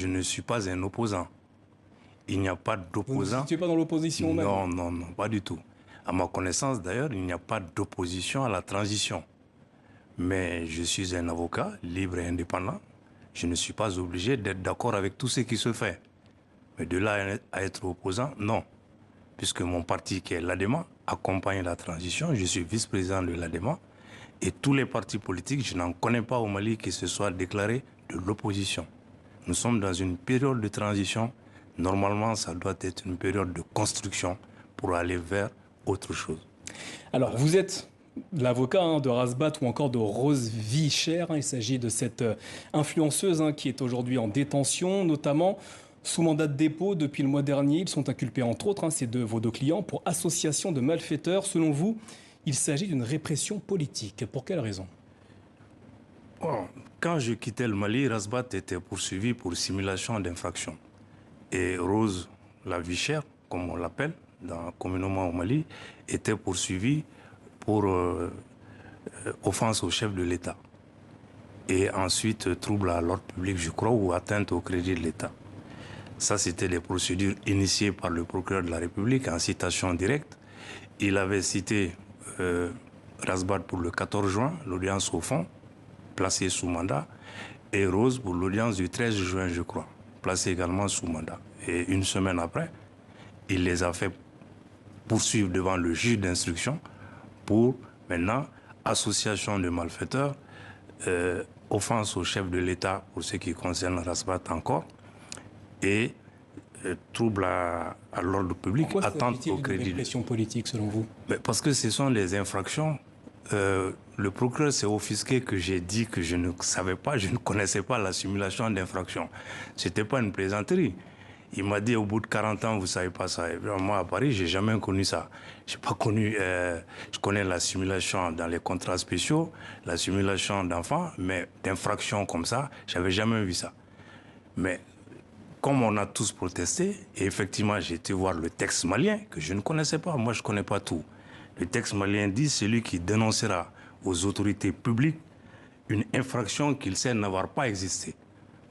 Je ne suis pas un opposant. Il n'y a pas d'opposant. Vous ne situez pas dans l'opposition même? Non, non, non, pas du tout. À ma connaissance, d'ailleurs, il n'y a pas d'opposition à la transition. Mais je suis un avocat libre et indépendant. Je ne suis pas obligé d'être d'accord avec tout ce qui se fait. Mais de là à être opposant, non. Puisque mon parti, qui est l'ADEMA, accompagne la transition. Je suis vice-président de l'ADEMA. Et tous les partis politiques, je n'en connais pas au Mali qui se soient déclarés de l'opposition. Nous sommes dans une période de transition. Normalement, ça doit être une période de construction pour aller vers autre chose. Alors, vous êtes l'avocat de Razbat ou encore de Rose Vicher. Il s'agit de cette influenceuse qui est aujourd'hui en détention, notamment sous mandat de dépôt depuis le mois dernier. Ils sont inculpés, entre autres, vos deux clients, pour association de malfaiteurs. Selon vous, il s'agit d'une répression politique. Pour quelle raison? Bon, quand je quittais le Mali, Razbat était poursuivi pour simulation d'infraction. Et Rose, la Vichère, comme on l'appelle communément au Mali, était poursuivie pour offense au chef de l'État. Et ensuite, trouble à l'ordre public, je crois, ou atteinte au crédit de l'État. Ça, c'était les procédures initiées par le procureur de la République en citation directe. Il avait cité Razbat pour le 14 juin, l'audience au fond, placée sous mandat, et Rose pour l'audience du 13 juin, je crois, placée également sous mandat. Et une semaine après, il les a fait poursuivre devant le juge d'instruction pour, maintenant, association de malfaiteurs, offense au chef de l'État pour ce qui concerne Razbat encore, et trouble à l'ordre public, attente au crédit. Pourquoi répression politique selon vous? Mais parce que ce sont des infractions. Le procureur s'est offusqué que j'ai dit que je ne savais pas, je ne connaissais pas la simulation d'infraction. Ce n'était pas une plaisanterie. Il m'a dit au bout de 40 ans, vous ne savez pas ça. Et bien, moi, à Paris, je n'ai jamais connu ça. J'ai pas connu, je connais la simulation dans les contrats spéciaux, la simulation d'enfants, mais d'infractions comme ça, je n'avais jamais vu ça. Mais comme on a tous protesté, et effectivement, j'ai été voir le texte malien, que je ne connaissais pas. Moi, je ne connais pas tout. Le texte malien dit celui qui dénoncera aux autorités publiques une infraction qu'il sait n'avoir pas existé.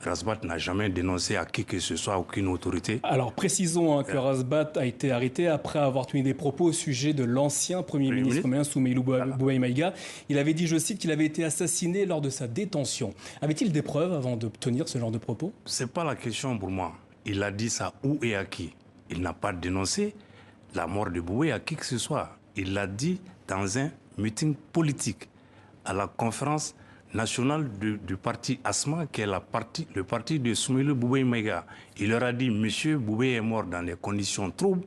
Razbat n'a jamais dénoncé à qui que ce soit, aucune autorité. Alors précisons que Razbat a été arrêté après avoir tenu des propos au sujet de l'ancien Premier ministre malien Soumeilou Bouaï Maïga. Il avait dit, je cite, qu'il avait été assassiné lors de sa détention. Avait-il des preuves avant d'obtenir ce genre de propos? Ce n'est pas la question pour moi. Il a dit ça où et à qui? Il n'a pas dénoncé la mort de Bouaï à qui que ce soit. Il l'a dit dans un meeting politique à la conférence nationale du parti ASMA, qui est le parti de Soumeilou Bouaï Maïga. Il leur a dit, monsieur Bouaï est mort dans des conditions troubles.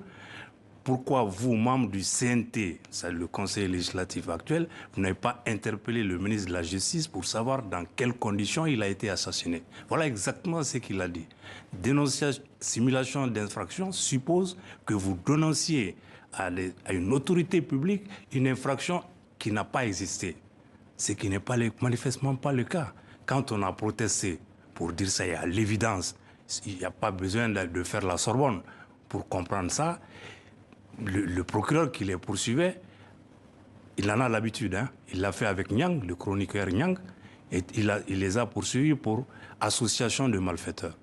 Pourquoi vous, membres du CNT, c'est le conseil législatif actuel, vous n'avez pas interpellé le ministre de la Justice pour savoir dans quelles conditions il a été assassiné? Voilà exactement ce qu'il a dit. Dénonciation, simulation d'infraction suppose que vous dénonciez à une autorité publique une infraction qui n'a pas existé. Ce qui n'est pas manifestement pas le cas. Quand on a protesté pour dire ça, il y a l'évidence. Il n'y a pas besoin de faire la Sorbonne pour comprendre ça. Le procureur qui les poursuivait, il en a l'habitude. Il l'a fait avec Nyang, le chroniqueur Nyang, et il les a poursuivis pour association de malfaiteurs.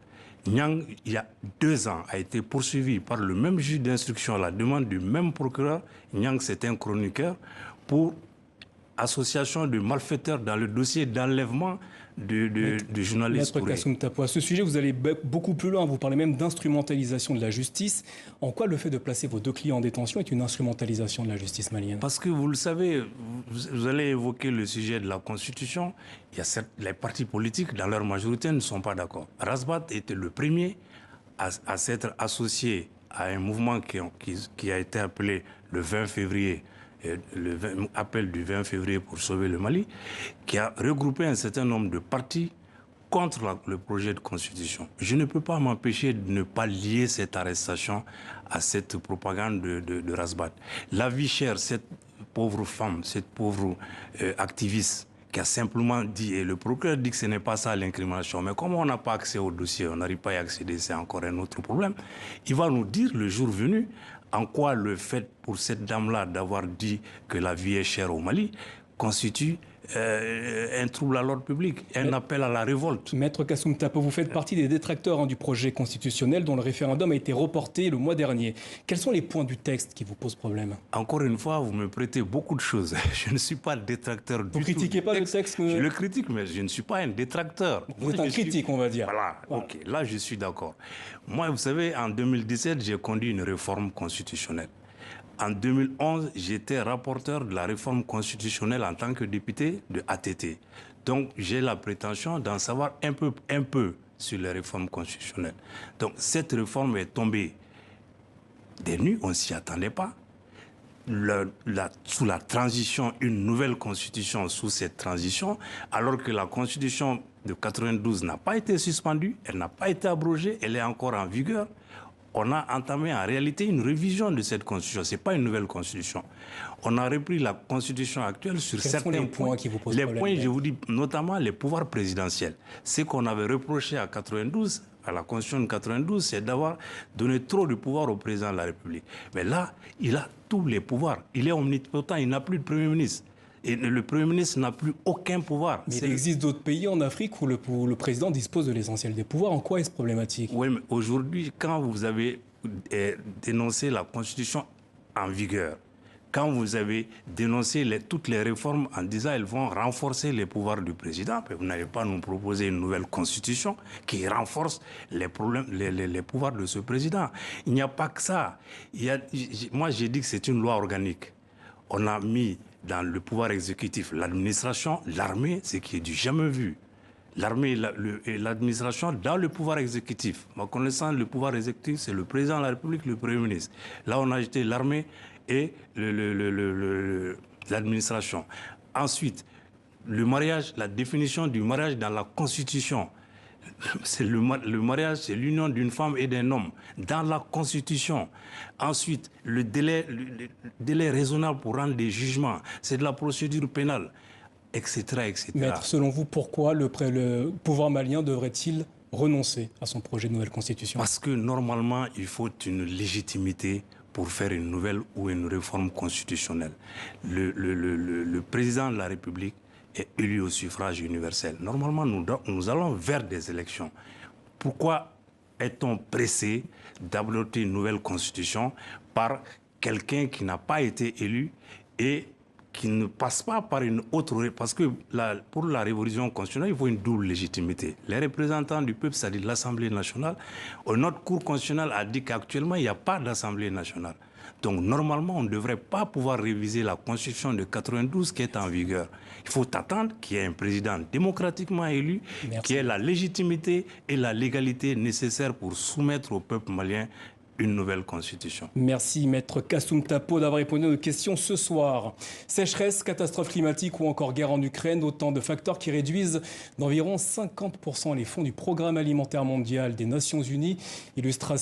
Nyang, il y a 2 ans, a été poursuivi par le même juge d'instruction à la demande du même procureur. Nyang, c'est un chroniqueur, pour association de malfaiteurs dans le dossier d'enlèvement de journalistes. Maître Kassoum Tapo, à ce sujet, vous allez beaucoup plus loin. Vous parlez même d'instrumentalisation de la justice. En quoi le fait de placer vos deux clients en détention est une instrumentalisation de la justice malienne? Parce que vous le savez, vous allez évoquer le sujet de la Constitution. Il y a les partis politiques, dans leur majorité, ne sont pas d'accord. Razbat était le premier à s'être associé à un mouvement qui a été appelé le 20 février, appel du 20 février pour sauver le Mali, qui a regroupé un certain nombre de partis contre le projet de constitution. Je ne peux pas m'empêcher de ne pas lier cette arrestation à cette propagande de Razbat. La vie chère, cette pauvre femme, cette pauvre activiste, qui a simplement dit, et le procureur dit que ce n'est pas ça l'incrimination, mais comme on n'a pas accès au dossier, on n'arrive pas à y accéder, c'est encore un autre problème, il va nous dire le jour venu en quoi le fait pour cette dame-là d'avoir dit que la vie est chère au Mali constitue un trouble à l'ordre public, un appel à la révolte. Maître Kassoum Tapo, vous faites partie des détracteurs du projet constitutionnel dont le référendum a été reporté le mois dernier. Quels sont les points du texte qui vous posent problème? Encore une fois, vous me prêtez beaucoup de choses. Je ne suis pas détracteur du tout. Vous ne critiquez pas le texte Je le critique, mais je ne suis pas un détracteur. Vous êtes un critique, on va dire. Voilà, ok, là je suis d'accord. Moi, vous savez, en 2017, j'ai conduit une réforme constitutionnelle. En 2011, j'étais rapporteur de la réforme constitutionnelle en tant que député de ATT. Donc, j'ai la prétention d'en savoir un peu sur les réformes constitutionnelles. Donc, cette réforme est tombée des nues, on ne s'y attendait pas. Sous la transition, une nouvelle constitution sous cette transition, alors que la constitution de 92 n'a pas été suspendue, elle n'a pas été abrogée, elle est encore en vigueur. On a entamé en réalité une révision de cette constitution. Ce n'est pas une nouvelle constitution. On a repris la constitution actuelle sur certains points. Quels sont les points qui vous posent problème? Les points, je vous dis, notamment les pouvoirs présidentiels. Ce qu'on avait reproché à 92, à la constitution de 92, c'est d'avoir donné trop de pouvoir au président de la République. Mais là, il a tous les pouvoirs. Il est omnipotent, il n'a plus de Premier ministre. Et le Premier ministre n'a plus aucun pouvoir. Mais il existe d'autres pays en Afrique où le président dispose de l'essentiel des pouvoirs. En quoi est-ce problématique? Oui, mais aujourd'hui, quand vous avez dénoncé la Constitution en vigueur, quand vous avez dénoncé toutes les réformes en disant qu'elles vont renforcer les pouvoirs du président, vous n'allez pas nous proposer une nouvelle Constitution qui renforce les pouvoirs de ce président. Il n'y a pas que ça. Moi, j'ai dit que c'est une loi organique. On a mis dans le pouvoir exécutif l'administration, l'armée, ce qui est du jamais vu. L'armée et l'administration dans le pouvoir exécutif. Ma connaissance, le pouvoir exécutif, c'est le président de la République, le Premier ministre. Là, on a ajouté l'armée et l'administration. Ensuite, le mariage, la définition du mariage dans la Constitution. C'est le mariage, c'est l'union d'une femme et d'un homme dans la Constitution. Ensuite, le délai raisonnable pour rendre des jugements, c'est de la procédure pénale, etc., etc. Maître, selon vous, pourquoi le pouvoir malien devrait-il renoncer à son projet de nouvelle Constitution? Parce que normalement, il faut une légitimité pour faire une nouvelle ou une réforme constitutionnelle. Le président de la République est élu au suffrage universel. Normalement, nous allons vers des élections. Pourquoi est-on pressé d'adopter une nouvelle constitution par quelqu'un qui n'a pas été élu et qui ne passe pas par une autre... Parce que pour la révolution constitutionnelle, il faut une double légitimité. Les représentants du peuple, c'est-à-dire l'Assemblée nationale, notre Cour constitutionnelle a dit qu'actuellement, il n'y a pas d'Assemblée nationale. Donc, normalement, on ne devrait pas pouvoir réviser la Constitution de 92 qui est en vigueur. Il faut attendre qu'il y ait un président démocratiquement élu, qui ait la légitimité et la légalité nécessaires pour soumettre au peuple malien une nouvelle constitution. Merci, Maître Kassoum Tapo, d'avoir répondu à nos questions ce soir. Sécheresse, catastrophe climatique ou encore guerre en Ukraine, autant de facteurs qui réduisent d'environ 50% les fonds du Programme alimentaire mondial des Nations Unies. Illustration